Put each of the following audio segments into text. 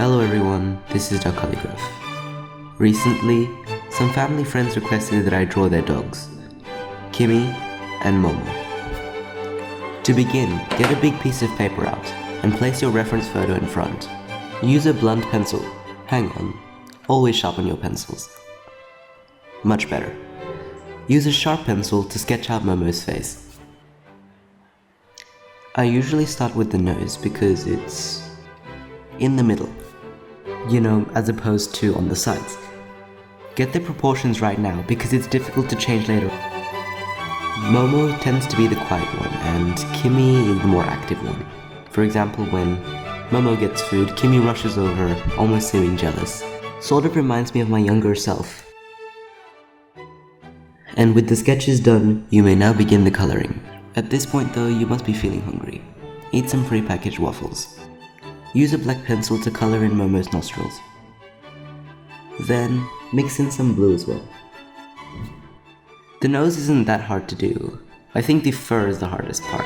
Hello everyone, this is Duck Calligraph. Recently, some family friends requested that I draw their dogs, Kimmy and Momo. To begin, get a big piece of paper out and place your reference photo in front. Use a blunt pencil. Hang on, always sharpen your pencils. Much better. Use a sharp pencil to sketch out Momo's face. I usually start with the nose because it's in the middle, as opposed to on the sides. Get the proportions right now because it's difficult to change later. Momo tends to be the quiet one and Kimmy is the more active one. For example, when Momo gets food, Kimmy rushes over, almost seeming jealous. Sort of reminds me of my younger self. And with the sketches done, you may now begin the coloring. At this point though, you must be feeling hungry. Eat some pre-packaged waffles. Use a black pencil to color in Momo's nostrils. Then, mix in some blue as well. The nose isn't that hard to do. I think the fur is the hardest part,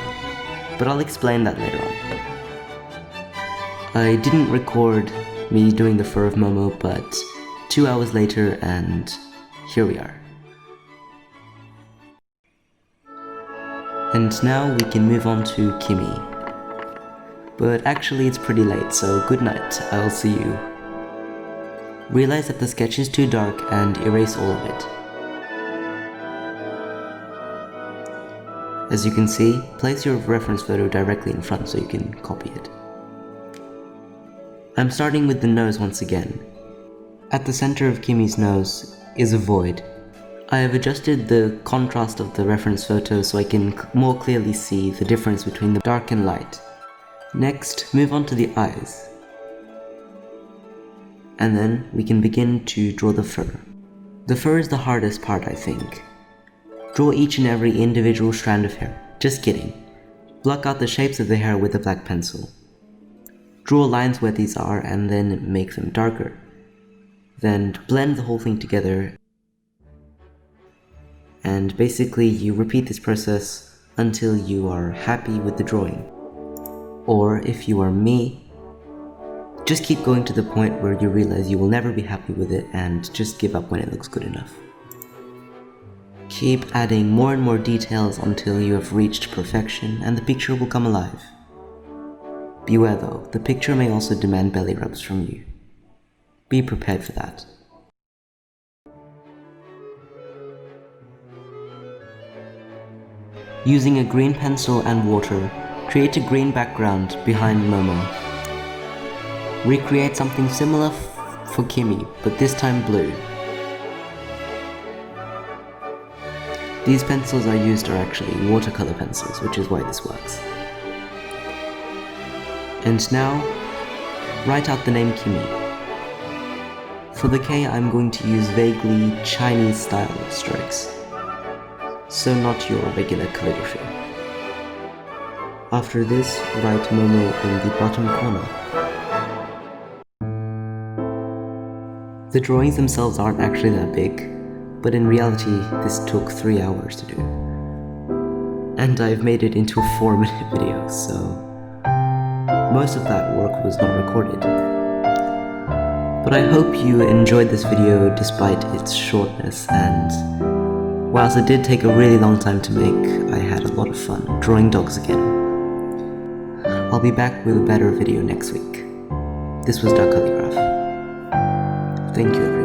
but I'll explain that later on. I didn't record me doing the fur of Momo, but 2 hours later and here we are. And now we can move on to Kimmy. But actually it's pretty late, so good night, I'll see you. Realize that the sketch is too dark and erase all of it. As you can see, place your reference photo directly in front so you can copy it. I'm starting with the nose once again. At the center of Kimmy's nose is a void. I have adjusted the contrast of the reference photo so I can more clearly see the difference between the dark and light. Next, move on to the eyes. And then we can begin to draw the fur. The fur is the hardest part, I think. Draw each and every individual strand of hair. Just kidding. Block out the shapes of the hair with a black pencil. Draw lines where these are and then make them darker. Then blend the whole thing together. And basically you repeat this process until you are happy with the drawing. Or if you are me, just keep going to the point where you realize you will never be happy with it and just give up when it looks good enough. Keep adding more and more details until you have reached perfection and the picture will come alive. Beware though, the picture may also demand belly rubs from you. Be prepared for that. Using a green pencil and water, create a green background behind Momo. Recreate something similar for Kimmy, but this time blue. These pencils I used are actually watercolor pencils, which is why this works. And now, write out the name Kimmy. For the K, I'm going to use vaguely Chinese style strokes, so not your regular calligraphy. After this, write Momo in the bottom corner. The drawings themselves aren't actually that big, but in reality, this took 3 hours to do. And I've made it into a 4-minute video, so most of that work was not recorded. But I hope you enjoyed this video despite its shortness, and whilst it did take a really long time to make, I had a lot of fun drawing dogs again. I'll be back with a better video next week. This was Duck Calligraph. Thank you everyone.